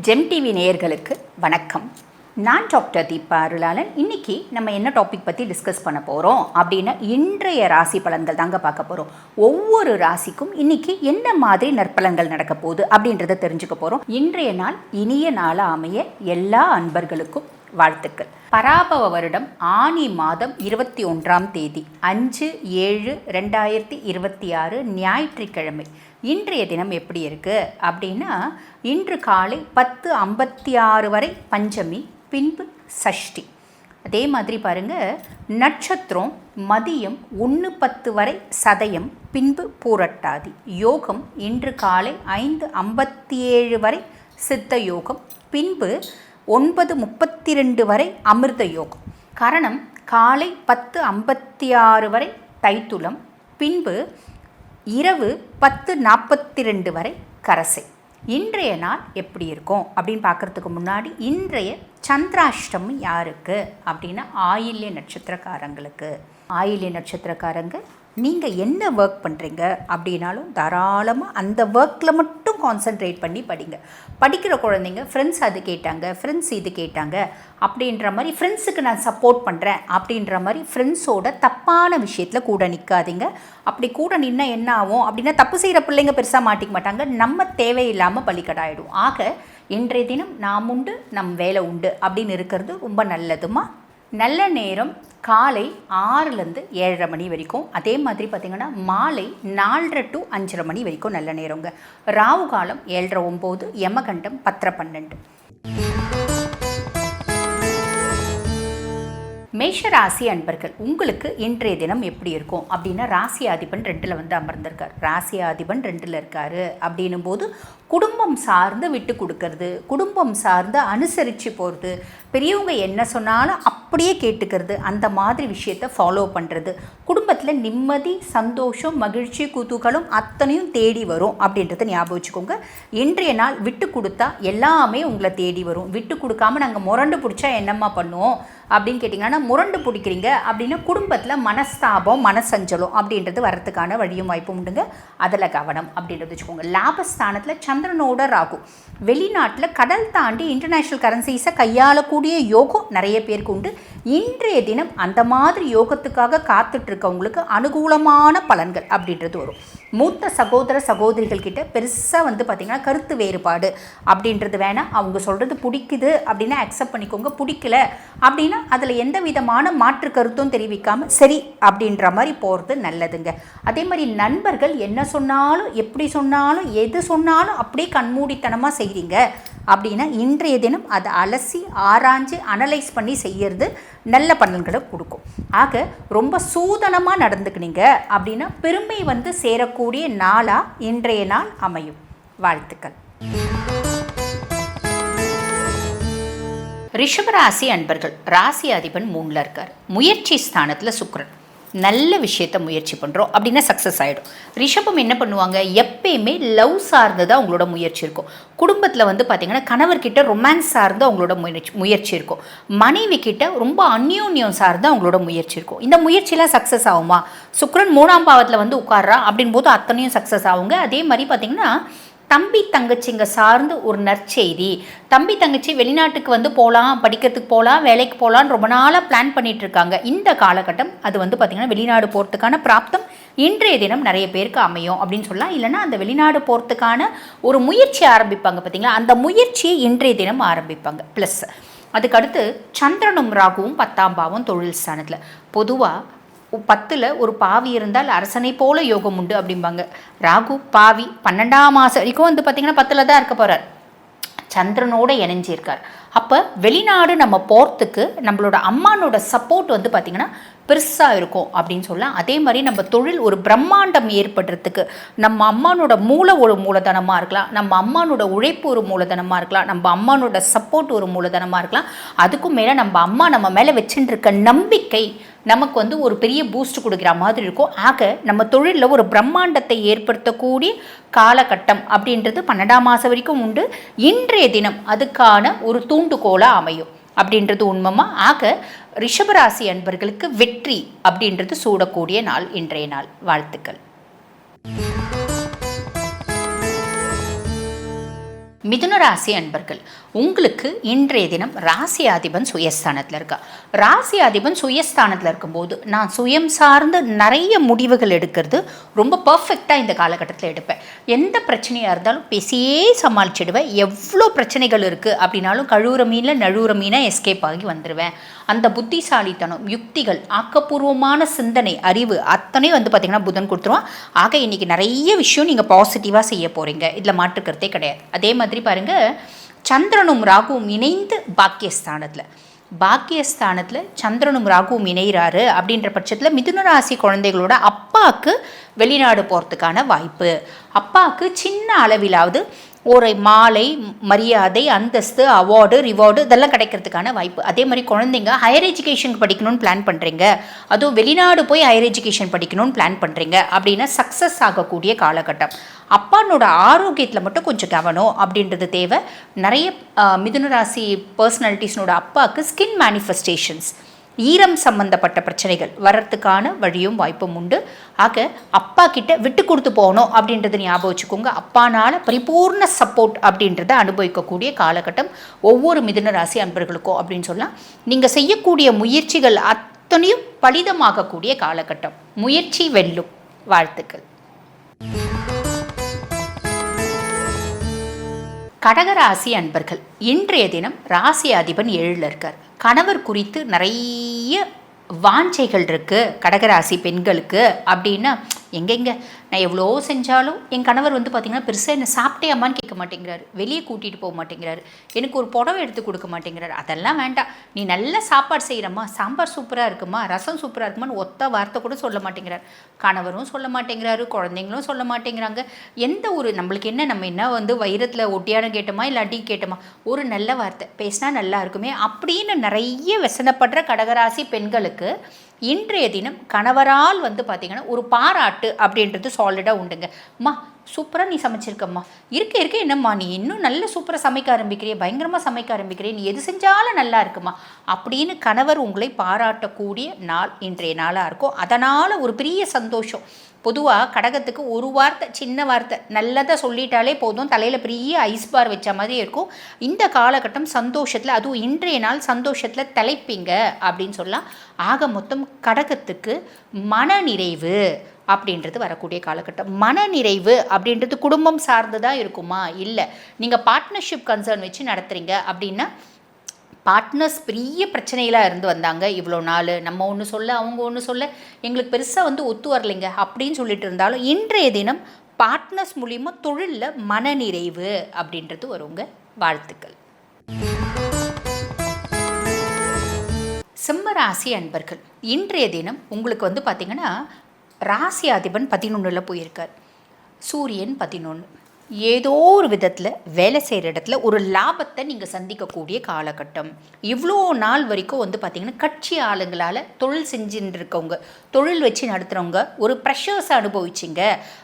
GeM TV நேயர்களுக்கு வணக்கம். நான் டாக்டர் தீபா அருளாளன். இன்றைக்கி நம்ம என்ன டாபிக் பற்றி டிஸ்கஸ் பண்ண போகிறோம் அப்படின்னா, இன்றைய ராசி பலன்கள் தாங்க பார்க்க போகிறோம். ஒவ்வொரு ராசிக்கும் இன்றைக்கி என்ன மாதிரி நற்பலன்கள் நடக்க போகுது அப்படின்றத தெரிஞ்சுக்க போகிறோம். இன்றைய நாள் இனிய நாளாக அமைய எல்லா அன்பர்களுக்கும் வாழ்த்துக்கள். பராபவ வருடம் ஆனி மாதம் 21ஆம் தேதி 5/7/2026 ஞாயிற்றுக்கிழமை. இன்றைய தினம் எப்படி இருக்குது அப்படின்னா, இன்று காலை 10:56 வரை பஞ்சமி, பின்பு சஷ்டி. அதே மாதிரி பாருங்கள், நட்சத்திரம் மதியம் 1:10 வரை சதயம், பின்பு பூரட்டாதி. யோகம் இன்று காலை 5:57 வரை சித்த யோகம், பின்பு 9:32 வரை அமிர்த யோகம். கரணம் காலை 10:56 வரை தைத்துளம், பின்பு இரவு 10:42 வரை கரசை. இன்றைய நாள் எப்படி இருக்கும் அப்படின்னு பார்க்குறதுக்கு முன்னாடி, இன்றைய சந்திராஷ்டமி யாருக்கு அப்படின்னா ஆயில்ய நட்சத்திரக்காரங்களுக்கு. ஆயில்ய நட்சத்திரக்காரங்க நீங்கள் என்ன ஒர்க் பண்ணுறீங்க அப்படின்னாலும் தாராளமாக அந்த ஒர்க்கில் மட்டும் கான்சென்ட்ரேட் பண்ணி படிங்க. படிக்கிற குழந்தைங்க ஃப்ரெண்ட்ஸ் அது கேட்டாங்க, ஃப்ரெண்ட்ஸ் இது கேட்டாங்க அப்படின்ற மாதிரி, ஃப்ரெண்ட்ஸுக்கு நான் சப்போர்ட் பண்ணுறேன் அப்படின்ற மாதிரி ஃப்ரெண்ட்ஸோட தப்பான விஷயத்தில் கூட நிற்காதீங்க. அப்படி கூட நின்னா என்ன ஆகும் அப்படின்னா, தப்பு செய்கிற பிள்ளைங்க பெருசாக மாட்டிக்க மாட்டாங்க, நம்ம தேவையில்லாமல் பலிக்கடாயிடும். ஆக இன்றைய தினம் நாம் உண்டு நம் வேலை உண்டு அப்படின்னு இருக்கிறது ரொம்ப நல்லதுமா. நல்ல நேரம் காலை 6லேருந்து 7:30 மணி வரைக்கும். அதே மாதிரி பார்த்திங்கன்னா மாலை 4:30 to 5:30 மணி வரைக்கும் நல்ல நேரங்க. ராகு காலம் 7:30-9, யமகண்டம் 10:12. மேஷராசி அன்பர்கள், உங்களுக்கு இன்றைய தினம் எப்படி இருக்கும் அப்படின்னா, ராசி அதிபன் 2ல் வந்து அமர்ந்திருக்கார். ராசி அதிபன் 2ல் இருக்கார் அப்படின்னும் போது குடும்பம் சார்ந்து விட்டு கொடுக்கறது, குடும்பம் சார்ந்து அனுசரித்து போகிறது, பெரியவங்க என்ன சொன்னாலும் அப்படியே கேட்டுக்கிறது, அந்த மாதிரி விஷயத்தை ஃபாலோ பண்ணுறது, குடும்பத்தில் நிம்மதி, சந்தோஷம், மகிழ்ச்சி, குதூகலம் அத்தனையும் தேடி வரும் அப்படின்றத ஞாபகம் வச்சுக்கோங்க. இன்றைய நாள் விட்டு கொடுத்தா எல்லாமே உங்களை தேடி வரும். விட்டு கொடுக்காம நாங்கள் முரண்டு பிடிச்சா என்னம்மா பண்ணுவோம் அப்படின்னு கேட்டிங்கன்னா, முரண்டு பிடிக்கிறீங்க அப்படின்னா குடும்பத்தில் மனஸ்தாபம், மனசஞ்சலம் அப்படின்றது வரத்துக்கான வழியும் வாய்ப்பும் உண்டுங்க. அதில் கவனம் அப்படின்றது வச்சுக்கோங்க. லாபஸ்தானத்தில் சந்திரனோட ராகு. வெளிநாட்டில் கடல் தாண்டி இன்டர்நேஷ்னல் கரன்சிஸை கையாளக்கூடிய யோகம் நிறைய பேருக்கு உண்டு. இன்றைய தினம் அந்த மாதிரி யோகத்துக்காக காத்துட்ருக்கவங்களுக்கு அனுகூலமான பலன்கள் அப்படின்றது வரும். மூத்த சகோதர சகோதரிகள் கிட்ட பெருசாக வந்து பார்த்திங்கன்னா கருத்து வேறுபாடு அப்படின்றது வேணால். அவங்க சொல்கிறது பிடிக்குது அப்படின்னா அக்செப்ட் பண்ணிக்கோங்க, பிடிக்கல அப்படின்னா அதில் எந்த விதமான மாற்று கருத்தும் தெரிவிக்காமல் சரி அப்படின்ற மாதிரி போகிறது நல்லதுங்க. அதே மாதிரி நண்பர்கள் என்ன சொன்னாலும், எப்படி சொன்னாலும், எது சொன்னாலும் அப்படியே கண்மூடித்தனமாக செய்கிறீங்க அப்படின்னா, இன்றைய தினம் அதை அலசி ஆராய்ஞ்சு அனலைஸ் பண்ணி செய்கிறது நல்ல பலன்களை கொடுக்கும். ஆக ரொம்ப சூதனமாக நடந்துக்கினீங்க அப்படின்னா பெருமை வந்து சேரக்கூடிய நாளாக இன்றைய நாள் அமையும். வாழ்த்துக்கள். ரிஷபராசி அன்பர்கள், ராசி அதிபன் 3ல் இருக்கார். முயற்சி ஸ்தானத்தில் சுக்கிரன். நல்ல விஷயத்தை முயற்சி பண்ணுறோம் அப்படின்னா சக்ஸஸ் ஆகிடும். ரிஷபம் என்ன பண்ணுவாங்க, எப்பயுமே லவ் சார்ந்து தான் அவங்களோட முயற்சி இருக்கும். குடும்பத்தில் வந்து பார்த்திங்கன்னா கணவர்கிட்ட ரொமான்ஸ் சார்ந்து அவங்களோட முயற்சி இருக்கும். மனைவி கிட்ட ரொம்ப அந்யோன்யம் சார்ந்து அவங்களோட முயற்சி இருக்கும். இந்த முயற்சியெலாம் சக்ஸஸ் ஆகுமா? சுக்கிரன் 3ஆம் பாவத்தில் வந்து உட்கார்றா அப்படின் போது அத்தனையும் சக்ஸஸ் ஆகுங்க. அதே மாதிரி பார்த்திங்கன்னா தம்பி தங்கச்சிங்க சார்ந்து ஒரு நற்செய்தி, தம்பி தங்கச்சி வெளிநாட்டுக்கு வந்து போகலாம், படிக்கிறதுக்கு போகலாம், வேலைக்கு போகலான்னு ரொம்ப நாளாக பிளான் பண்ணிகிட்ருக்காங்க. இந்த காலகட்டம் அது வந்து பார்த்திங்கன்னா வெளிநாடு போகிறதுக்கான பிராப்தம் இன்றைய தினம் நிறைய பேருக்கு அமையும் அப்படின்னு சொல்லலாம். இல்லைனா அந்த வெளிநாடு போகிறதுக்கான ஒரு முயற்சி ஆரம்பிப்பாங்க பார்த்திங்களா, அந்த முயற்சியை இன்றைய தினம் ஆரம்பிப்பாங்க. ப்ளஸ் அதுக்கடுத்து சந்திரனும் ராகுவும் 10ஆம் பாவம் தொழில் ஸ்தானத்தில். பொதுவாக 10ல் ஒரு பாவி இருந்தால் அரசனை போல யோகம் உண்டு அப்படிம்பாங்க. ராகு பாவி 12ஆம் மாதம் வரைக்கும் வந்து பார்த்திங்கன்னா 10ல் தான் இருக்க போகிறார், சந்திரனோட இணைஞ்சிருக்கார். அப்போ வெளிநாடு நம்ம போகிறதுக்கு நம்மளோட அம்மானோட சப்போர்ட் வந்து பார்த்திங்கன்னா பெருசாக இருக்கும் அப்படின்னு சொல்லலாம். அதே மாதிரி நம்ம தொழில் ஒரு பிரம்மாண்டம் ஏற்படுறதுக்கு நம்ம அம்மானோட ஒரு மூலதனமாக இருக்கலாம், நம்ம அம்மானோட உழைப்பு ஒரு மூலதனமாக இருக்கலாம், நம்ம அம்மானோட சப்போர்ட் ஒரு மூலதனமாக இருக்கலாம். அதுக்கும் மேலே நம்ம அம்மா நம்ம மேலே வச்சுட்டு இருக்க நம்பிக்கை நமக்கு வந்து ஒரு பெரிய பூஸ்ட் கொடுக்குற மாதிரி இருக்கும். ஆக நம்ம தொழிலில் ஒரு பிரம்மாண்டத்தை ஏற்படுத்தக்கூடிய காலகட்டம் அப்படின்றது 12ஆம் மாதம் வரைக்கும் உண்டு. இன்றைய தினம் அதுக்கான ஒரு தூண்டுகோலாக அமையும் அப்படின்றது உண்மைமா. ஆக ரிஷபராசி அன்பர்களுக்கு வெற்றி அப்படின்றது சூடக்கூடிய நாள் இன்றைய நாள். வாழ்த்துக்கள். மிதுன ராசி அன்பர்கள், உங்களுக்கு இன்றைய தினம் ராசி அதிபன் சுயஸ்தானத்தில் இருக்கா. ராசி அதிபன் சுயஸ்தானத்தில் இருக்கும்போது நான் சுயம் சார்ந்து நிறைய முடிவுகள் எடுக்கிறது ரொம்ப பர்ஃபெக்டாக இந்த காலகட்டத்தில் எடுப்பேன். எந்த பிரச்சனையாக இருந்தாலும் பேசியே சமாளிச்சிடுவேன். எவ்வளோ பிரச்சனைகள் இருக்குது அப்படின்னாலும் கழுவுற மீனில் நழுவுற மீனாக எஸ்கேப் ஆகி வந்துடுவேன். அந்த புத்திசாலித்தனம், யுக்திகள், ஆக்கப்பூர்வமான சிந்தனை, அறிவு அத்தனையும் பார்த்திங்கன்னா புதன் கொடுத்துருவான். ஆக இன்றைக்கி நிறைய விஷயம் நீங்கள் பாசிட்டிவாக செய்ய போகிறீங்க, இதில் மாற்றுக்கிறதே கிடையாது. அதே மாதிரி பாருங்கள், சந்திரனும் ராகுவும் இணைந்து பாக்கியஸ்தானத்தில் சந்திரனும் ராகுவும் இணைகிறாரு. அப்படின்ற பட்சத்தில் மிதுன ராசி குழந்தைகளோட அப்பாவுக்கு வெளிநாடு போகிறதுக்கான வாய்ப்பு, அப்பாவுக்கு சின்ன அளவிலாவது ஒரு மாலை, மரியாதை, அந்தஸ்து, அவார்டு, ரிவார்டு இதெல்லாம் கிடைக்கிறதுக்கான வாய்ப்பு. அதே மாதிரி குழந்தைங்க ஹையர் எஜுகேஷன் படிக்கணும்னு பிளான் பண்ணுறீங்க, அதுவும் வெளிநாடு போய் ஹையர் எஜுகேஷன் படிக்கணும்னு பிளான் பண்ணுறீங்க அப்படின்னா சக்ஸஸ் ஆகக்கூடிய காலகட்டம். அப்பானோட ஆரோக்கியத்தில் மட்டும் கொஞ்சம் கவனம் அப்படின்றது தேவை. நிறைய மிதுன ராசி பர்சனாலிட்டிஸ்னோட அப்பாவுக்கு ஸ்கின் மேனிஃபெஸ்டேஷன்ஸ், ஈரம் சம்பந்தப்பட்ட பிரச்சனைகள் வர்றதுக்கான வழியும் வாய்ப்பும் உண்டு. ஆக அப்பா கிட்ட விட்டு கொடுத்து போகணும் அப்படின்றத ஞாபகம் வச்சுக்கோங்க. அப்பானால் பரிபூர்ண சப்போர்ட் அப்படின்றத அனுபவிக்கக்கூடிய காலகட்டம் ஒவ்வொரு மிதுன ராசி அன்பர்களுக்கும் அப்படின்னு சொல்லலாம். நீங்கள் செய்யக்கூடிய முயற்சிகள் அத்தனையும் பலிதமாகக்கூடிய காலகட்டம். முயற்சி வெல்லும். வாழ்த்துக்கள். கடகராசி அன்பர்கள், இன்றைய தினம் ராசி அதிபன் 7ல் இருக்கார். கணவர் குறித்து நிறைய வாஞ்சைகள் இருக்குது கடகராசி பெண்களுக்கு. அப்படின்னா எங்கெங்க நான் எவ்வளோ செஞ்சாலும் என் கணவர் பார்த்திங்கன்னா பெருசாக என்ன சாப்பிட்டே அம்மான்னு கேட்க மாட்டேங்கிறாரு, வெளியே கூட்டிகிட்டு போக மாட்டேங்கிறாரு, எனக்கு ஒரு புடவை எடுத்து கொடுக்க மாட்டேங்கிறாரு. அதெல்லாம் வேண்டாம், நீ நல்ல சாப்பாடு செய்கிறம்மா, சாம்பார் சூப்பராக இருக்குமா, ரசம் சூப்பராக இருக்குமான்னு ஒத்த வார்த்தை கூட சொல்ல மாட்டேங்கிறார். கணவரும் சொல்ல மாட்டேங்கிறாரு, குழந்தைங்களும் சொல்ல மாட்டேங்கிறாங்க. எந்த ஒரு நம்மளுக்கு என்ன, நம்ம என்ன வைரத்தில் ஒட்டியான கேட்டோமா இல்லை அடி கேட்டோமா, ஒரு நல்ல வார்த்தை பேசினா நல்லா இருக்குமே அப்படின்னு நிறைய व्यसனப்படுற கடகராசி பெண்களுக்கு இன்றைய தினம் கணவரால் பார்த்திங்கன்னா ஒரு பாராட்டு அப்படின்றது சாலிடாக உண்டுங்க. அம்மா சூப்பராக நீ சமைச்சிருக்கம்மா, இருக்க என்னம்மா நீ இன்னும் நல்ல சூப்பராக சமைக்க ஆரம்பிக்கிறியே, பயங்கரமாக சமைக்க ஆரம்பிக்கிறியே, நீ எது செஞ்சாலும் நல்லா இருக்குமா அப்படின்னு கணவர் உங்களை பாராட்டக்கூடிய நாள் இன்றைய நாளாக இருக்கும். அதனால் ஒரு பெரிய சந்தோஷம். பொதுவாக கடகத்துக்கு ஒரு வார்த்தை, சின்ன வார்த்தை நல்லதாக சொல்லிட்டாலே போதும், தலையில் பெரிய ஐஸ் பார் வச்ச மாதிரி இருக்கும். இந்த காலகட்டம் சந்தோஷத்தில், அதுவும் இன்றைய நாள் சந்தோஷத்தில் தலைப்பீங்க அப்படின்னு சொல்லலாம். ஆக மொத்தம் கடகத்துக்கு மனநிறைவு அப்படின்றது வரக்கூடிய காலகட்டம். மனநிறைவு அப்படின்றது குடும்பம் சார்ந்து தான் இருக்குமா? இல்லை, நீங்கள் பார்ட்னர்ஷிப் கன்சர்ன் வச்சு நடத்துகிறீங்க அப்படின்னா பார்ட்னர்ஸ் பெரிய பிரச்சனைகளாக இருந்து வந்தாங்க இவ்வளோ நாள், நம்ம ஒன்று சொல்ல அவங்க ஒன்று சொல்ல எங்களுக்கு பெருசாக ஒத்து வரலைங்க அப்படின்னு சொல்லிட்டு இருந்தாலும் இன்றைய தினம் பார்ட்னர்ஸ் மூலிமா தொழிலில் மனநிறைவு அப்படின்றது வருங்க. வாழ்த்துக்கள். சிம்ம ராசி அன்பர்கள், இன்றைய தினம் உங்களுக்கு பார்த்திங்கன்னா ராசி அதிபன் 11ல் போயிருக்கார், சூரியன் 11. ஏதோ ஒரு விதத்தில் வேலை செய்கிற இடத்துல ஒரு லாபத்தை நீங்கள் சந்திக்கக்கூடிய காலகட்டம். இவ்வளோ நாள் வரைக்கும் பார்த்திங்கன்னா கட்சி ஆளுங்களால் தொழில் செஞ்சுட்டு இருக்கவங்க, தொழில் வச்சு நடத்துகிறவங்க ஒரு ப்ரெஷர்ஸை அனுபவிச்சிங்க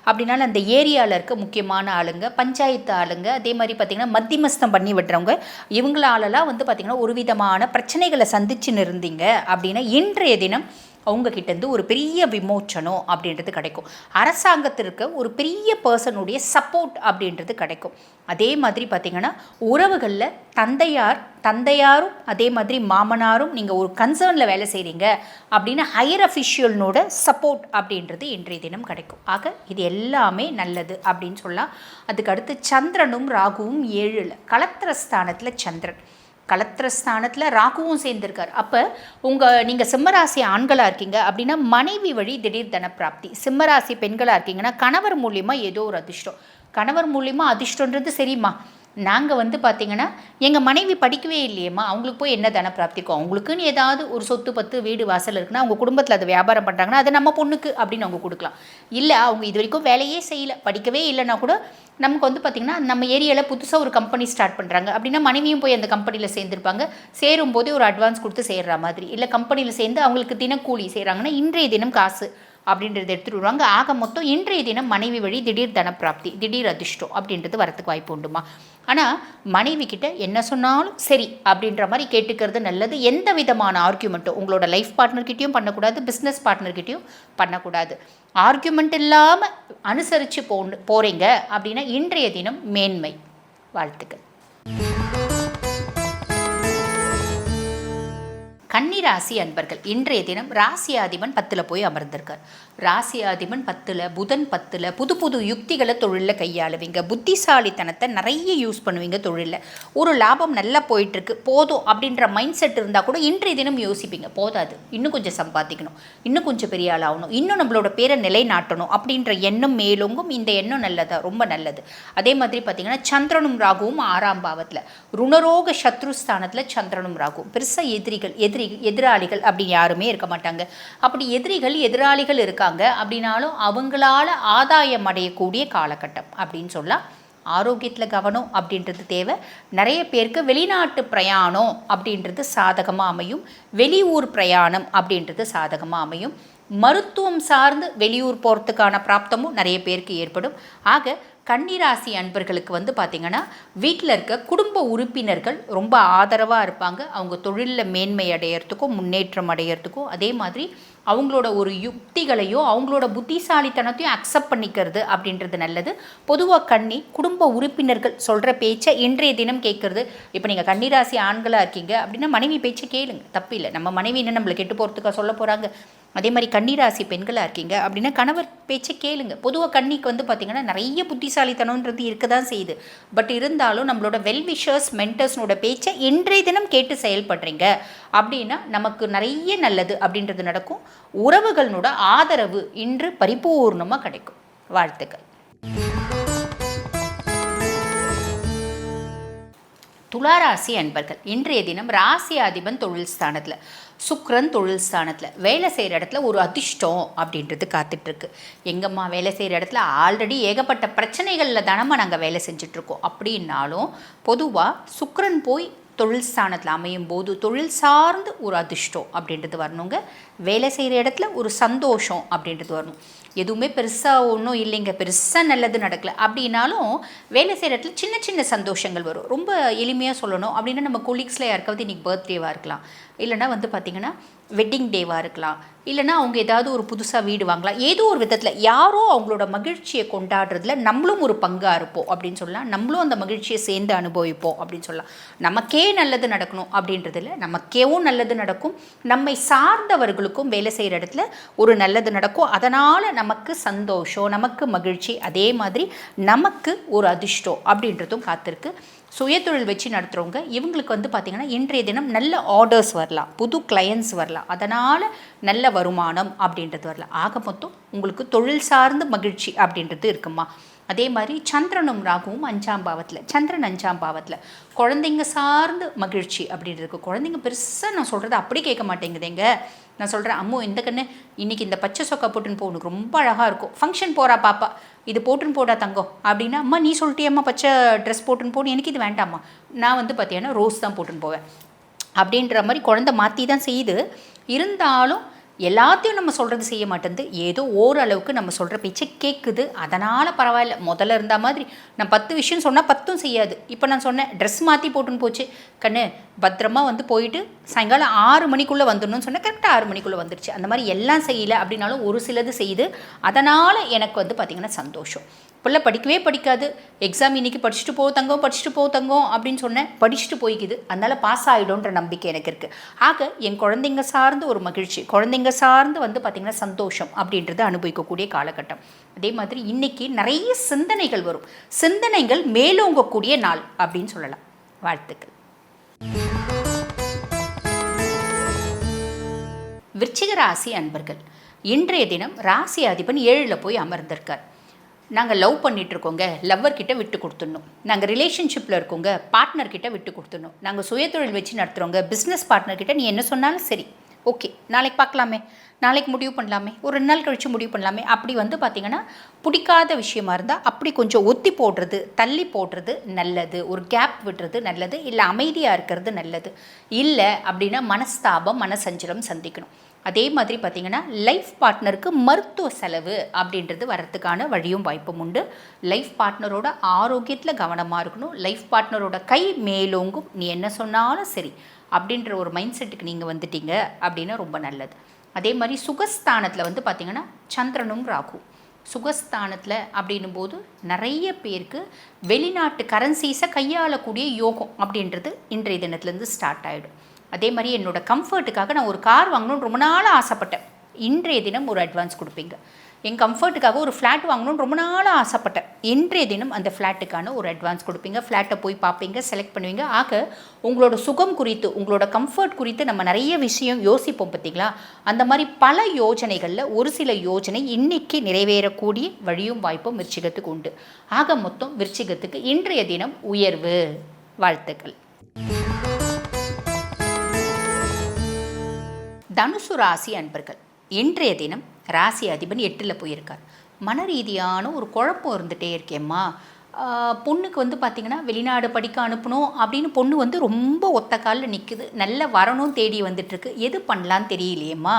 அப்படின்னாலும் அந்த ஏரியாவில் இருக்க முக்கியமான ஆளுங்க, பஞ்சாயத்து ஆளுங்க, அதே மாதிரி பார்த்திங்கன்னா மத்தியமஸ்தம் பண்ணி விடுறவங்க, இவங்களாலலாம் பார்த்திங்கன்னா ஒரு விதமான பிரச்சனைகளை சந்திச்சுன்னு இருந்தீங்க அப்படின்னா இன்றைய தினம் அவங்கக்கிட்டேருந்து ஒரு பெரிய விமோச்சனம் அப்படின்றது கிடைக்கும். அரசாங்கத்திற்கு ஒரு பெரிய பர்சனுடைய சப்போர்ட் அப்படின்றது கிடைக்கும். அதே மாதிரி பார்த்திங்கன்னா உறவுகளில் தந்தையாரும் அதே மாதிரி மாமனாரும் நீங்கள் ஒரு கன்சர்னில் வேலை செய்கிறீங்க அப்படின்னா ஹையர் அஃபிஷியல்னோட சப்போர்ட் அப்படின்றது இன்றைய தினம் கிடைக்கும். ஆக இது எல்லாமே நல்லது அப்படின்னு சொல்லலாம். அதுக்கு அடுத்து சந்திரனும் ராகுவும் 7ல், கலத்திரஸ்தானத்தில் சந்திரன், கலத்திரஸ்தானத்தில் ராகுவும் சேர்ந்திருக்கார். அப்போ நீங்கள் சிம்மராசி ஆண்களாக இருக்கீங்க அப்படின்னா மனைவி வழி திடீர் தனப்பிராப்தி. சிம்மராசி பெண்களாக இருக்கீங்கன்னா கணவர் மூலியமாக ஏதோ ஒரு அதிர்ஷ்டம். கணவர் மூலியமாக அதிர்ஷ்டன்றது சரிம்மா, நாங்கள் பார்த்திங்கன்னா எங்கள் மனைவி படிக்கவே இல்லையேம்மா, அவங்களுக்கு போய் என்ன தனப்பிராப்திக்கும், அவங்களுக்குன்னு ஏதாவது ஒரு சொத்து பத்து வீடு வாசல் இருக்குன்னா அவங்க குடும்பத்தில் அதை வியாபாரம் பண்ணுறாங்கன்னா அது நம்ம பொண்ணுக்கு அப்படின்னு அவங்க கொடுக்கலாம். இல்லை அவங்க இது வரைக்கும் வேலையே செய்யலை, படிக்கவே இல்லைன்னா கூட நமக்கு பார்த்திங்கன்னா நம்ம ஏரியாவில் புதுசாக ஒரு கம்பெனி ஸ்டார்ட் பண்ணுறாங்க அப்படின்னா மனைவியும் போய் அந்த கம்பெனியில் சேர்ந்துருப்பாங்க. சேரும்போதே ஒரு அட்வான்ஸ் கொடுத்து சேர்கிற மாதிரி, இல்லை கம்பெனியில் சேர்ந்து அவங்களுக்கு தினக்கூலி செய்கிறாங்கன்னா இன்றைய தினம் காசு அப்படின்றத எடுத்துகிட்டு வருவாங்க. ஆக மொத்தம் இன்றைய தினம் மனைவி வழி திடீர் தனப்பிராப்தி, திடீர் அதிர்ஷ்டம் அப்படின்றது வரத்துக்கு வாய்ப்பு உண்டுமா. ஆனால் மனைவி கிட்ட என்ன சொன்னாலும் சரி அப்படின்ற மாதிரி கேட்டுக்கிறது நல்லது. எந்த விதமான ஆர்கியூமெண்ட்டும் உங்களோட லைஃப் பார்ட்னர்கிட்டையும் பண்ணக்கூடாது, பிஸ்னஸ் பார்ட்னர்கிட்டையும் பண்ணக்கூடாது. ஆர்கியூமெண்ட் இல்லாமல் அனுசரித்து போகிறீங்க அப்படின்னா இன்றைய தினம் மேன்மை. வாழ்த்துக்கள். கன்னிராசி அன்பர்கள், இன்றைய தினம் ராசியாதிபன் 10ல் போய் அமர்ந்திருக்கார். ராசியாதிபன் 10ல், புதன் 10ல், புது புது யுக்திகளை தொழிலில் கையாளுவீங்க. புத்திசாலித்தனத்தை நிறைய யூஸ் பண்ணுவீங்க தொழிலில். ஒரு லாபம் நல்லா போயிட்டுருக்கு, போதும் அப்படின்ற மைண்ட் செட் இருந்தால் கூட இன்றைய தினம் யோசிப்பீங்க, போதாது, இன்னும் கொஞ்சம் சம்பாதிக்கணும், இன்னும் கொஞ்சம் பெரிய ஆள் ஆகணும், இன்னும் நம்மளோட பேரை நிலைநாட்டணும் அப்படின்ற எண்ணம் மேலோங்கும். இந்த எண்ணம் நல்லதா, ரொம்ப நல்லது. அதே மாதிரி பார்த்திங்கன்னா சந்திரனும் ராகுவும் 6ஆம் பாவத்தில், ருணரோக சத்ருஸ்தானத்தில் சந்திரனும் ராகுவும். பெருசாக எதிராளிகள் அப்படி யாருமே இருக்க மாட்டாங்க. அப்படி எதிராளிகள் இருக்காங்க அப்படின்னாலும் அவங்களால ஆதாயம் அடையக்கூடிய காலகட்டம் அப்படின்னு சொல்லலாம். ஆரோக்கியத்தில் கவனம் அப்படின்றது தேவை. நிறைய பேருக்கு வெளிநாட்டு பிரயாணம் அப்படின்றது சாதகமாக அமையும். வெளியூர் பிரயாணம் அப்படின்றது சாதகமாக அமையும். மருத்துவம் சார்ந்து வெளியூர் போகிறதுக்கான பிராப்தமும் நிறைய பேருக்கு ஏற்படும். ஆக கன்னிராசி அன்பர்களுக்கு பார்த்திங்கன்னா வீட்டில் இருக்க குடும்ப உறுப்பினர்கள் ரொம்ப ஆதரவாக இருப்பாங்க. அவங்க தொழிலில் மேன்மை அடையிறதுக்கும் முன்னேற்றம் அடையிறதுக்கும், அதே மாதிரி அவங்களோட ஒரு யுக்திகளையோ அவங்களோட புத்திசாலித்தனத்தையும் அக்செப்ட் பண்ணிக்கிறது அப்படின்றது நல்லது. பொதுவாக குடும்ப உறுப்பினர்கள் சொல்கிற பேச்சை இன்றைய தினம் கேட்குறது. இப்போ நீங்கள் கன்னிராசி ஆண்களாக இருக்கீங்க அப்படின்னா மனைவி பேச்சை கேளுங்க, தப்பில்லை. நம்ம மனைவி என்ன நம்மளை கெட்டு போகிறதுக்காக சொல்ல போகிறாங்க. அதே மாதிரி கன்னிராசி பெண்களாக இருக்கீங்க அப்படின்னா கணவர் பேச்சை கேளுங்க. பொதுவாக கன்னிக்கு பார்த்திங்கன்னா நிறைய புத்திசாலித்தனம்ன்றது இருக்க தான் செய்யுது. பட் இருந்தாலும் நம்மளோட வெல்விஷர்ஸ் மென்டர்ஸ்னோட பேச்சை இன்றைய தினம் கேட்டு செயல்படுறீங்க அப்படின்னா நமக்கு நிறைய நல்லது அப்படின்றது நடக்கும். உறவுகளோட ஆதரவு இன்று பரிபூர்ணமாக கிடைக்கும். வாழ்த்துக்கள். துளாராசி அன்பர்கள், இன்றைய தினம் ராசி அதிபன் தொழில் ஸ்தானத்தில், சுக்ரன் தொழில் ஸ்தானத்தில், வேலை செய்கிற இடத்துல ஒரு அதிர்ஷ்டம் அப்படின்றது காத்துட்ருக்கு. எங்கம்மா வேலை செய்கிற இடத்துல ஆல்ரெடி ஏகப்பட்ட பிரச்சனைகளில் தானம்மா நாங்கள் வேலை செஞ்சிட்ருக்கோம் அப்படின்னாலும் பொதுவாக சுக்ரன் போய் தொழில் ஸ்தானத்தில் அமையும் போது தொழில் சார்ந்து ஒரு அதிர்ஷ்டம் அப்படின்றது வரணுங்க. வேலை செய்கிற இடத்துல ஒரு சந்தோஷம் அப்படின்றது வரணும். எதுவுமே பெருசாக ஒன்றும் இல்லைங்க, பெருசாக நல்லது நடக்கலை அப்படின்னாலும் வேலை செய்கிற இடத்துல சின்ன சின்ன சந்தோஷங்கள் வரும். ரொம்ப எளிமையாக சொல்லணும் அப்படின்னா நம்ம கொலீக்ஸில் யாருக்காவது இன்றைக்கி பர்த்டேவாக இருக்கலாம், இல்லைனா பார்த்திங்கன்னா வெட்டிங் டேவாக இருக்கலாம், இல்லைனா அவங்க ஏதாவது ஒரு புதுசாக வீடு வாங்கலாம். ஏதோ ஒரு விதத்தில் யாரோ அவங்களோட மகிழ்ச்சியை கொண்டாடுறதுல நம்மளும் ஒரு பங்காக இருப்போம் அப்படின்னு சொல்லலாம். நம்மளும் அந்த மகிழ்ச்சியை சேர்ந்து அனுபவிப்போம் அப்படின்னு சொல்லலாம். நமக்கே நல்லது நடக்கணும் அப்படின்றதில்ல, நமக்கேவும் நல்லது நடக்கும், நம்மை சார்ந்தவர்களுக்கும் வேலை செய்கிற இடத்துல ஒரு நல்லது நடக்கும். அதனால் நமக்கு சந்தோஷம், நமக்கு மகிழ்ச்சி, அதே மாதிரி நமக்கு ஒரு அதிர்ஷ்டம் அப்படின்றதும் காத்திருக்கு. சுயதொழில் வச்சு நடத்துகிறவங்க இவங்களுக்கு பார்த்திங்கன்னா இன்றைய தினம் நல்ல ஆர்டர்ஸ் வரலாம், புது கிளையன்ஸ் வரலாம், அதனால் நல்ல வருமானம் அப்படின்றது வரலாம். ஆக மொத்தம் உங்களுக்கு தொழில் சார்ந்து மகிழ்ச்சி அப்படின்றது இருக்குமா. அதே மாதிரி சந்திரனும் ராகுவும் 5ஆம் பாவத்தில், சந்திரன் 5ஆம் பாவத்தில் குழந்தைங்க சார்ந்து மகிழ்ச்சி அப்படின்றது. குழந்தைங்க பெருசாக நான் சொல்கிறது அப்படி கேட்க மாட்டேங்குதுங்க. நான் சொல்கிறேன், அம்மோ இந்த கண்ணு இன்றைக்கி இந்த பச்சை சொக்கா போட்டுன்னு போ, உனக்கு ரொம்ப அழகாக இருக்கும், ஃபங்க்ஷன் போகிறா பாப்பா, இது போட்டுன்னு போடா தங்கம் அப்படின்னா, அம்மா நீ சொல்லிட்டியம்மா பச்சை ட்ரெஸ் போட்டுன்னு போன்னு, எனக்கு இது வேண்டாம்மா, நான் பார்த்தீங்கன்னா ரோஸ் தான் போட்டுன்னு போவேன் அப்படின்ற மாதிரி குழந்தை மாற்றி தான் செய்யுது. இருந்தாலும் எல்லாத்தையும் நம்ம சொல்கிறது செய்ய மாட்டேங்குது, ஏதோ ஓரளவுக்கு நம்ம சொல்கிற பேச்சை கேட்குது. அதனால் பரவாயில்ல. முதல்ல இருந்த மாதிரி நான் 10 விஷயம் சொன்னால் 10ம் செய்யாது. இப்போ நான் சொன்னேன் ட்ரெஸ் மாற்றி போட்டுன்னு போச்சு கண்ணு, பத்திரமா போயிட்டு சாயங்காலம் 6 மணிக்குள்ளே வந்துடணும்னு சொன்னேன், கரெக்டாக 6 மணிக்குள்ளே வந்துருச்சு. அந்த மாதிரி எல்லாம் செய்யலை அப்படின்னாலும் ஒரு சிலது செய்யுது. அதனால் எனக்கு பார்த்திங்கன்னா சந்தோஷம். பிள்ளை படிக்கவே படிக்காது, எக்ஸாம் இன்றைக்கி படிச்சுட்டு போ தங்கம் அப்படின்னு சொன்னேன், படிச்சுட்டு போய்க்குது. அதனால் பாஸ் ஆகிடும்ன்ற நம்பிக்கை எனக்கு இருக்குது. ஆக என் குழந்தைங்க சார்ந்து ஒரு மகிழ்ச்சி, குழந்தைங்க சார்ந்து பார்த்திங்கன்னா சந்தோஷம் அப்படின்றத அனுபவிக்கக்கூடிய காலகட்டம். அதே மாதிரி இன்றைக்கி நிறைய சிந்தனைகள் வரும், சிந்தனைகள் மேலோங்கக்கூடிய நாள் அப்படின்னு சொல்லலாம். வாழ்த்துக்கள். விருச்சிக ராசி அன்பர்கள், இன்றைய தினம் ராசி அதிபன் 7ல் போய் அமர்ந்திருக்கார். நாங்கள் லவ் பண்ணிகிட்ருக்கோங்க, லவ்வர்கிட்ட விட்டு கொடுத்துடணும். நாங்கள் ரிலேஷன்ஷிப்பில் இருக்கோங்க, பார்ட்னர்கிட்ட விட்டு கொடுத்துடணும். நாங்கள் சுயதொழில் வச்சு நடத்துகிறோங்க, பிஸ்னஸ் பார்ட்னர்கிட்ட நீ என்ன சொன்னாலும் சரி, ஓகே நாளைக்கு பார்க்கலாமே, நாளைக்கு முடிவு பண்ணலாமே, ஒரு 2 நாள் கழித்து முடிவு பண்ணலாமே. அப்படி பார்த்திங்கன்னா பிடிக்காத விஷயமா இருந்தால் அப்படி கொஞ்சம் ஒத்தி போடுறது, தள்ளி போடுறது நல்லது. ஒரு கேப் விடுறது நல்லது. இல்லை அமைதியாக இருக்கிறது நல்லது. இல்லை அப்படின்னா மனஸ்தாபம், மனசஞ்சலம் சந்திக்கணும். அதே மாதிரி பார்த்திங்கன்னா லைஃப் பார்ட்னருக்கு மருத்துவ செலவு அப்படின்றது வரத்துக்கான வழியும் வாய்ப்பும் உண்டு. லைஃப் பார்ட்னரோட ஆரோக்கியத்தில் கவனமாக இருக்கணும். லைஃப் பார்ட்னரோட கை மேலோங்கும், நீ என்ன சொன்னாலும் சரி அப்படின்ற ஒரு மைண்ட் செட்டுக்கு நீங்கள் வந்துட்டீங்க அப்படின்னா ரொம்ப நல்லது. அதே மாதிரி சுகஸ்தானத்தில் பார்த்திங்கன்னா சந்திரனும் ராகு, சுகஸ்தானத்தில் அப்படின்னும் போது நிறைய பேருக்கு வெளிநாட்டு கரன்சிஸை கையாளக்கூடிய யோகம் அப்படின்றது இன்றைய தினத்துலேருந்து ஸ்டார்ட் ஆகிடும். அதே மாதிரி என்னோடய கம்ஃபர்ட்டுக்காக நான் ஒரு கார் வாங்கணும்னு ரொம்ப நாளாக ஆசைப்பட்டேன். இன்றைய தினம் ஒரு அட்வான்ஸ் கொடுப்பீங்க. என் கம்ஃபர்ட்டுக்காக ஒரு ஃப்ளாட் வாங்கணும்னு ரொம்ப நாளாக ஆசைப்பட்டேன். இன்றைய தினம் அந்த ஃப்ளாட்டுக்கான ஒரு அட்வான்ஸ் கொடுப்பீங்க. ஃப்ளாட்டை போய் பார்ப்பீங்க, செலக்ட் பண்ணுவீங்க. ஆக உங்களோட சுகம் குறித்து, உங்களோட கம்ஃபர்ட் குறித்து நம்ம நிறைய விஷயம் யோசிப்போம் பார்த்தீங்களா? அந்த மாதிரி பல யோஜனைகளில் ஒரு சில யோஜனை இன்றைக்கி நிறைவேறக்கூடிய வழியும் வாய்ப்பும் விருச்சிகத்துக்கு உண்டு. ஆக மொத்தம் விருச்சிகத்துக்கு இன்றைய தினம் உயர்வு. வாழ்த்துக்கள். தனுசு ராசி அன்பர்கள், இன்றைய தினம் ராசி அதிபன் 8ல் போயிருக்கார். மன ரீதியான ஒரு குழப்பம் இருந்துகிட்டே இருக்கேம்மா. பொண்ணுக்கு பார்த்திங்கன்னா வெளிநாடு படிக்க அனுப்பணும் அப்படின்னு பொண்ணு ரொம்ப ஒத்த காலில் நிற்குது. நல்ல வரணும் தேடி வந்துட்டுருக்கு. எது பண்ணலான்னு தெரியலையேம்மா.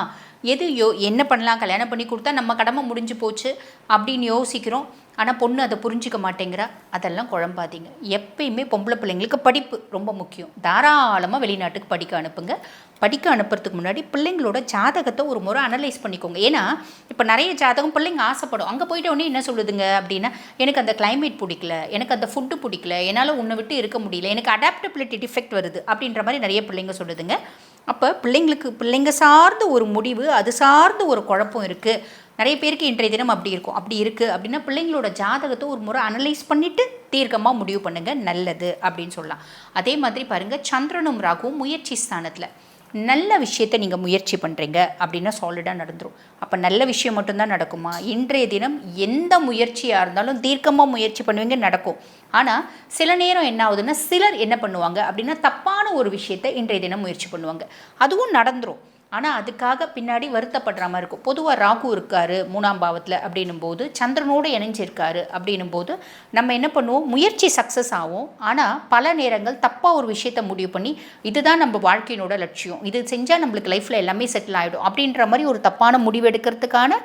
என்ன பண்ணலாம், கல்யாணம் பண்ணி கொடுத்தா நம்ம கடமை முடிஞ்சு போச்சு அப்படின்னு யோசிக்கிறோம். ஆனால் பொண்ணு அதை புரிஞ்சிக்க மாட்டேங்கிறா. அதெல்லாம் குழம்பாதீங்க. எப்பயுமே பொம்பளை பிள்ளைங்களுக்கு படிப்பு ரொம்ப முக்கியம். தாராளமாக வெளிநாட்டுக்கு படிக்க அனுப்புங்க. படிக்க அனுப்புறதுக்கு முன்னாடி பிள்ளைங்களோட ஜாதகத்தை ஒரு முறை அனலைஸ் பண்ணிக்கோங்க. ஏன்னா இப்போ நிறைய ஜாதகம் பிள்ளைங்க ஆசைப்படும். அங்கே போயிட்ட உடனே என்ன சொல்லுதுங்க அப்படின்னா, எனக்கு அந்த கிளைமேட் பிடிக்கல, எனக்கு அந்த ஃபுட்டு பிடிக்கல, என்னால் உன்னை விட்டு இருக்க முடியல, எனக்கு அடாப்டபிலிட்டி டிஃபெக்ட் வருது அப்படின்ற மாதிரி நிறைய பிள்ளைங்க சொல்லுதுங்க. அப்போ பிள்ளைங்க சார்ந்த ஒரு முடிவு, அது சார்ந்த ஒரு குழப்பம் இருக்குது. நிறைய பேருக்கு இன்றைய தினம் அப்படி இருக்கும். அப்படி இருக்குது அப்படின்னா பிள்ளைங்களோட ஜாதகத்தை ஒரு முறை அனலைஸ் பண்ணிவிட்டு தீர்க்கமாக முடிவு பண்ணுங்கள், நல்லது அப்படின்னு சொல்லலாம். அதே மாதிரி பாருங்கள், சந்திரனும் ராகுவும் முயற்சி ஸ்தானத்தில். நல்ல விஷயத்தை நீங்கள் முயற்சி பண்ணுறீங்க அப்படின்னா சாலிடாக நடந்துடும். அப்போ நல்ல விஷயம் மட்டும்தான் நடக்குமா? இன்றைய தினம் எந்த முயற்சியாக இருந்தாலும் தீர்க்கமாக முயற்சி பண்ணுவீங்க, நடக்கும். ஆனால் சில நேரம் என்ன ஆகுதுன்னா, சிலர் என்ன பண்ணுவாங்க அப்படின்னா தப்பான ஒரு விஷயத்தை இன்றைய தினம் முயற்சி பண்ணுவாங்க. அதுவும் நடந்துடும். ஆனால் அதுக்காக பின்னாடி வருத்தப்படுற மாதிரி இருக்கும். பொதுவாக ராகு இருக்கார் 3ஆம் பாவத்தில் அப்படின்னும் போது, சந்திரனோடு இணைஞ்சிருக்காரு அப்படின்னும் போது நம்ம என்ன பண்ணுவோம், முயற்சி சக்ஸஸ் ஆகும். ஆனால் பல நேரங்கள் தப்பாக ஒரு விஷயத்தை முடிவு பண்ணி இதுதான் நம்ம வாழ்க்கையினோட லட்சியம், இது செஞ்சால் நம்மளுக்கு லைஃப்பில் எல்லாமே செட்டில் ஆகிடும் அப்படின்ற மாதிரி ஒரு தப்பான முடிவு எடுக்கிறதுக்கான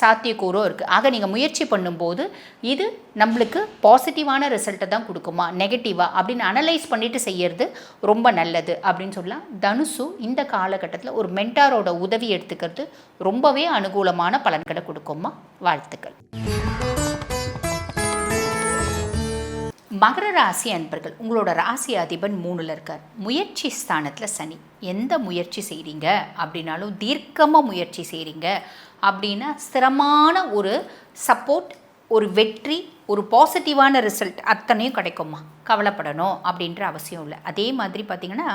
சாத்தியக்கூறும் இருக்குது. ஆக நீங்கள் முயற்சி பண்ணும்போது இது நம்மளுக்கு பாசிட்டிவான ரிசல்ட்டை தான் கொடுக்குமா, நெகட்டிவாக அப்படின்னு அனலைஸ் பண்ணிவிட்டு செய்கிறது ரொம்ப நல்லது அப்படின்னு சொல்லலாம். தனுசு இந்த காலகட்டத்தில் ஒரு மென்டாரோட உதவி எடுத்துக்கிறது ரொம்பவே அனுகூலமான பலன்களை கொடுக்குமா. வாழ்த்துக்கள். மகர ராசி அன்பர்கள், உங்களோட ராசி அதிபன் 3ல் இருக்கார். முயற்சி ஸ்தானத்தில் சனி. எந்த முயற்சி செய்கிறீங்க அப்படின்னாலும் தீர்க்கமாக முயற்சி செய்கிறீங்க அப்படின்னா ஸ்திரமான ஒரு சப்போர்ட், ஒரு வெற்றி, ஒரு பாசிட்டிவான ரிசல்ட் அத்தனையும் கிடைக்குமா. கவலைப்படணும் அப்படின்ற அவசியம் இல்லை. அதே மாதிரி பார்த்திங்கன்னா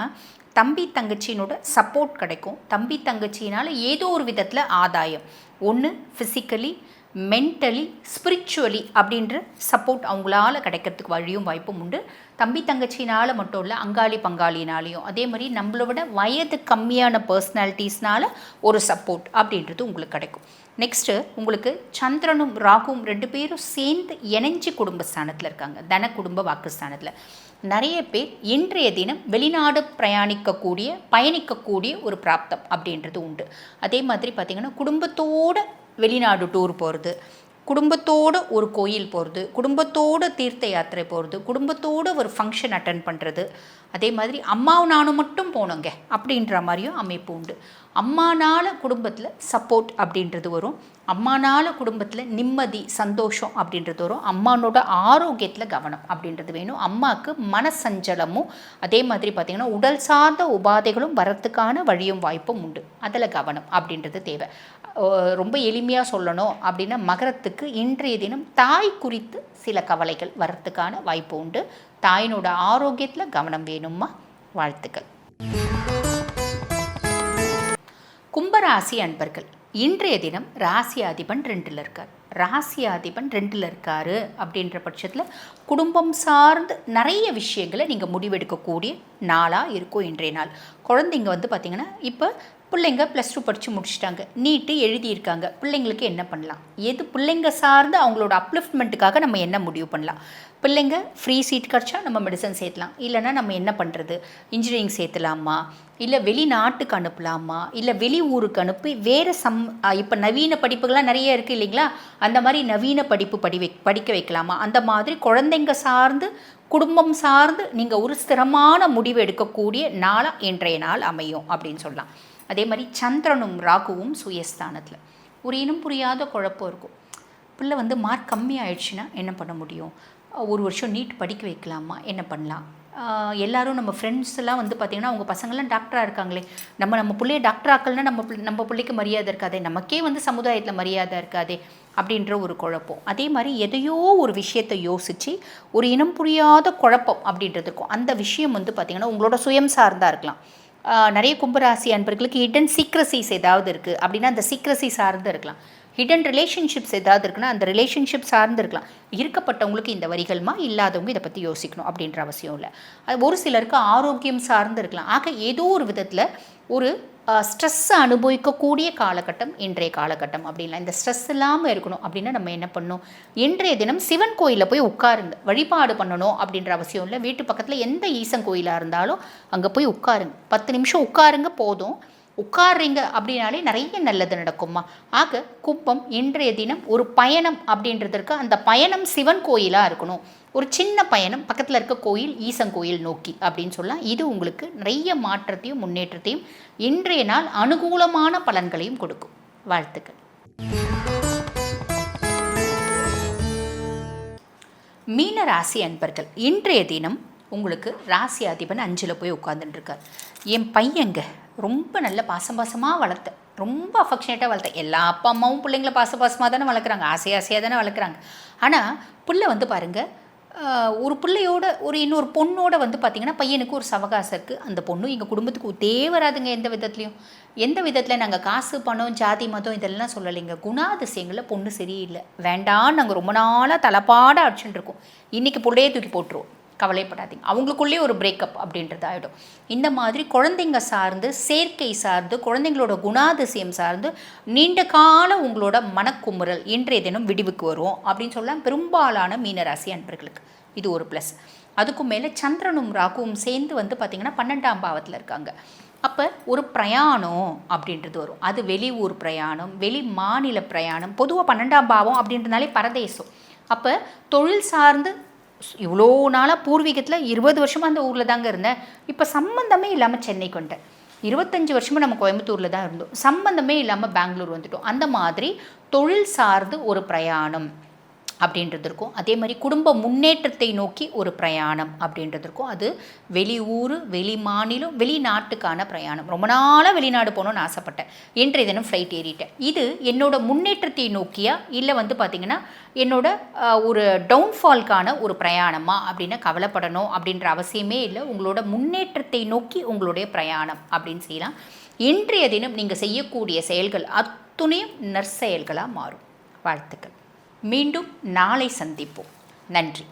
தம்பி தங்கச்சியினோட சப்போர்ட் கிடைக்கும். தம்பி தங்கச்சியினால் ஏதோ ஒரு விதத்தில் ஆதாயம், ஒன்று ஃபிசிக்கலி, மென்டலி, ஸ்பிரிச்சுவலி அப்படின்ற சப்போர்ட் அவங்களால கிடைக்கிறதுக்கு வழியும் வாய்ப்பும் உண்டு. தம்பி தங்கச்சினால் மட்டும் இல்லை, அங்காளி பங்காளினாலையும், அதே மாதிரி நம்மளோட வயது கம்மியான பர்சனாலிட்டிஸ்னால ஒரு சப்போர்ட் அப்படின்றது உங்களுக்கு கிடைக்கும். நெக்ஸ்ட்டு உங்களுக்கு சந்திரனும் ராகுவும் 2 பேரும் சேர்ந்து இணைஞ்சி குடும்பஸ்தானத்தில் இருக்காங்க, தன குடும்ப வாக்குஸ்தானத்தில். நிறைய பேர் இன்றைய தினம் வெளிநாடு பயணிக்கக்கூடிய ஒரு பிராப்தம் அப்படின்றது உண்டு. அதே மாதிரி பார்த்திங்கன்னா குடும்பத்தோடு வெளிநாடு டூர் போகிறது, குடும்பத்தோடு ஒரு கோயில் போகிறது, குடும்பத்தோடு தீர்த்த யாத்திரை போகிறது, குடும்பத்தோடு ஒரு ஃபங்க்ஷன் அட்டன் பண்ணுறது. அதே மாதிரி அம்மாவும் நானும் மட்டும் போனோங்க அப்படின்ற மாதிரியும் அமைப்பு உண்டு. அம்மானால் குடும்பத்தில் சப்போர்ட் அப்படின்றது வரும். அம்மானால் குடும்பத்தில் நிம்மதி, சந்தோஷம் அப்படின்றது வரும். அம்மானோட ஆரோக்கியத்தில் கவனம் அப்படின்றது வேணும். அம்மாவுக்கு மனசஞ்சலமும் அதே மாதிரி பார்த்திங்கன்னா உடல் சார்ந்த உபாதைகளும் வரத்துக்கான வழியும் வாய்ப்பும் உண்டு. அதில் கவனம் அப்படின்றது தேவை. ரொம்ப எளிமையாக சொல்லணும் அப்படின்னா மகரத்துக்கு இன்றைய தினம் தாய் குறித்து சில கவலைகள் வரத்துக்கான வாய்ப்பு உண்டு. தாயினோட ஆரோக்கியத்தில் கவனம் வேணுமா. வாழ்த்துக்கள். கும்பராசி அன்பர்கள், இன்றைய தினம் ராசி அதிபன் 2ல் இருக்கார். ராசி அதிபன் 2ல் இருக்காரு அப்படின்ற பட்சத்தில் குடும்பம் சார்ந்து நிறைய விஷயங்களை நீங்கள் முடிவெடுக்கக்கூடிய நாளாக இருக்கும் இன்றைய நாள். குழந்தைங்க பார்த்திங்கன்னா இப்போ பிள்ளைங்க +2 படித்து முடிச்சிட்டாங்க, நீட்டு எழுதியிருக்காங்க. பிள்ளைங்களுக்கு என்ன பண்ணலாம், எது பிள்ளைங்க சார்ந்து அவங்களோட அப்லிஃப்ட்மெண்ட்டுக்காக நம்ம என்ன முடிவு பண்ணலாம். பிள்ளைங்க ஃப்ரீ சீட் கிடச்சா நம்ம மெடிசன் சேர்த்தலாம், இல்லைனா நம்ம என்ன பண்ணுறது, இன்ஜினியரிங் சேர்த்துலாமா, இல்லை வெளிநாட்டுக்கு அனுப்பலாமா, இல்லை வெளி ஊருக்கு அனுப்பி வேறு இப்போ நவீன படிப்புகள்லாம் நிறைய இருக்குது இல்லைங்களா, அந்த மாதிரி நவீன படிப்பு படிக்க வைக்கலாமா. அந்த மாதிரி குழந்தைங்க சார்ந்து குடும்பம் சார்ந்து நீங்கள் ஒரு ஸ்திரமான முடிவு எடுக்கக்கூடிய நாளாக இன்றைய நாள் அமையும் அப்படின்னு சொல்லலாம். அதே மாதிரி சந்திரனும் ராகுவும் சுயஸ்தானத்தில் ஒரு இனம் புரியாத குழப்பம் இருக்கும். பிள்ளை வந்து மார்க் கம்மி ஆயிடுச்சுன்னா என்ன பண்ண முடியும்? ஒரு வருஷம் நீட் படிக்க வைக்கலாமா? என்ன பண்ணலாம்? எல்லாரும் நம்ம ஃப்ரெண்ட்ஸ் எல்லாம் வந்து பார்த்திங்கன்னா அவங்க பசங்கள்லாம் டாக்டராக இருக்காங்களே, நம்ம பிள்ளைய டாக்டர் ஆக்கலன்னா நம்ம பிள்ளைக்கு மரியாதை இருக்காதே, நமக்கே வந்து சமுதாயத்தில் மரியாதை இருக்காதே அப்படின்ற ஒரு குழப்பம். அதே மாதிரி எதையோ ஒரு விஷயத்தை யோசித்து ஒரு இனம் புரியாத குழப்பம் அப்படின்றது இருக்கும். அந்த விஷயம் வந்து பார்த்திங்கன்னா உங்களோட சுயம் சார்ந்தா இருக்கலாம். நிறைய கும்பராசி அன்பர்களுக்கு ஹிடன் சீக்ரஸிஸ் ஏதாவது இருக்குது அப்படின்னா அந்த சீக்ரஸி சார்ந்து இருக்கலாம். ஹிடன் ரிலேஷன்ஷிப்ஸ் ஏதாவது இருக்குன்னா அந்த ரிலேஷன்ஷிப் சார்ந்து இருக்கலாம். இருக்கப்பட்டவங்களுக்கு இந்த வரிகள்மா, இல்லாதவங்க இதை பற்றி யோசிக்கணும் அப்படின்ற அவசியம் இல்லை. அது ஒரு சிலருக்கு ஆரோக்கியம் சார்ந்து இருக்கலாம். ஆக ஏதோ ஒரு விதத்தில் ஒரு ஸ்ட்ரெஸ்ஸை அனுபவிக்கக்கூடிய காலகட்டம் இன்றைய காலகட்டம் அப்படின்லாம். இந்த ஸ்ட்ரெஸ் இல்லாமல் இருக்கணும் அப்படின்னா நம்ம என்ன பண்ணணும்? இன்றைய தினம் சிவன் கோயிலில் போய் உட்காருங்க. வழிபாடு பண்ணணும் அப்படின்ற அவசியம் இல்லை. வீட்டு பக்கத்தில் எந்த ஈசன் கோயிலாக இருந்தாலும் அங்கே போய் உட்காருங்க. 10 நிமிஷம் உட்காருங்க போதும். உட்கார்றீங்க அப்படின்னாலே நிறைய நல்லது நடக்குமா. ஆக கும்பம் இன்றைய தினம் ஒரு பயணம் அப்படின்றதற்கு அந்த பயணம் சிவன் கோயிலாக இருக்கணும். ஒரு சின்ன பயணம் பக்கத்தில் இருக்க கோயில் ஈசன் கோயில் நோக்கி அப்படின்னு சொல்லலாம். இது உங்களுக்கு நிறைய மாற்றத்தையும் முன்னேற்றத்தையும் இன்றைய நாள் அனுகூலமான பலன்களையும் கொடுக்கும். வாழ்த்துக்கள். மீன ராசி அன்பர்கள், இன்றைய தினம் உங்களுக்கு ராசி அதிபன் 5ல் போய் உட்காந்துட்டுருக்கார். என் பையங்க ரொம்ப நல்ல பாசமாக வளர்த்தேன், ரொம்ப அஃபெக்ஷனேட்டாக வளர்த்தேன். எல்லா அப்பா அம்மாவும் பிள்ளைங்கள பாசமாக தானே வளர்க்குறாங்க, ஆசையாக தானே வளர்க்குறாங்க. ஆனால் பிள்ளை வந்து பாருங்கள், ஒரு பிள்ளையோட இன்னொரு பொண்ணோட வந்து பார்த்திங்கன்னா பையனுக்கு ஒரு சவகாசம் இருக்குது. அந்த பொண்ணு எங்கள் குடும்பத்துக்கு தேவராதுங்க. எந்த விதத்தில் நாங்கள் காசு பணம் ஜாதி மதம் இதெல்லாம் சொல்லலைங்க. குணாதிசயங்களில் பொண்ணு சரியில்லை, வேண்டான்னு நாங்கள் ரொம்ப நாளாக தலைப்பாட அடிச்சுட்டு இருக்கோம். இன்றைக்கி பிள்ளையே தூக்கி போட்டுருவோம், கவலைப்படாதீங்க. அவங்களுக்குள்ளே ஒரு பிரேக்கப் அப்படின்றது ஆகிடும். இந்த மாதிரி குழந்தைங்க சார்ந்து, சேர்க்கை சார்ந்து, குழந்தைங்களோட குணாதிசயம் சார்ந்து நீண்ட கால உங்களோட மனக்குமுறல் இன்றைய தினம் விடிவுக்கு வரும் அப்படின்னு சொல்லலாம் பெரும்பாலான மீனராசி அன்பர்களுக்கு. இது ஒரு ப்ளஸ். அதுக்கும் மேலே சந்திரனும் ராகுவும் சேர்ந்து வந்து பார்த்திங்கன்னா 12ஆம் பாவத்தில் இருக்காங்க. அப்போ ஒரு பிரயாணம் அப்படின்றது வரும். அது வெளியூர் பிரயாணம், வெளி மாநில பிரயாணம். பொதுவாக 12ஆம் பாவம் அப்படின்றதுனாலே பரதேசம். அப்போ தொழில் சார்ந்து இவ்வளோ நாளாக பூர்வீகத்தில் 20 வருஷமாக அந்த ஊரில் தாங்க இருந்தேன். இப்போ சம்மந்தமே இல்லாமல் சென்னைக்கு வந்துட்டேன். 25 வருஷமாக நம்ம கோயம்புத்தூரில் தான் இருந்தோம். சம்மந்தமே இல்லாமல் பெங்களூர் வந்துட்டோம். அந்த மாதிரி தொழில் சார்ந்து ஒரு பிரயாணம் அப்படின்றது இருக்கும். அதே மாதிரி குடும்ப முன்னேற்றத்தை நோக்கி ஒரு பிரயாணம் அப்படின்றது இருக்கும். அது வெளியூர், வெளி மாநிலம், வெளிநாட்டுக்கான பிரயாணம். ரொம்ப நாளாக வெளிநாடு போகணுன்னு ஆசைப்பட்டேன். இன்றைய தினம் ஃப்ளைட் ஏறிட்டேன். இது என்னோட முன்னேற்றத்தை நோக்கியா இல்லை வந்து பார்த்திங்கன்னா என்னோட ஒரு டவுன்ஃபால்கான ஒரு பிரயாணமா அப்படின்னு கவலைப்படணும் அப்படின்ற அவசியமே இல்லை. உங்களோட முன்னேற்றத்தை நோக்கி உங்களுடைய பிரயாணம் அப்படின்னு செய்யலாம். இன்றைய தினம் நீங்கள் செய்யக்கூடிய செயல்கள் அத்துணையும் நற்செயல்களாக மாறும். வாழ்த்துக்கள். மீண்டும் நாளை சந்திப்போம். நன்றி.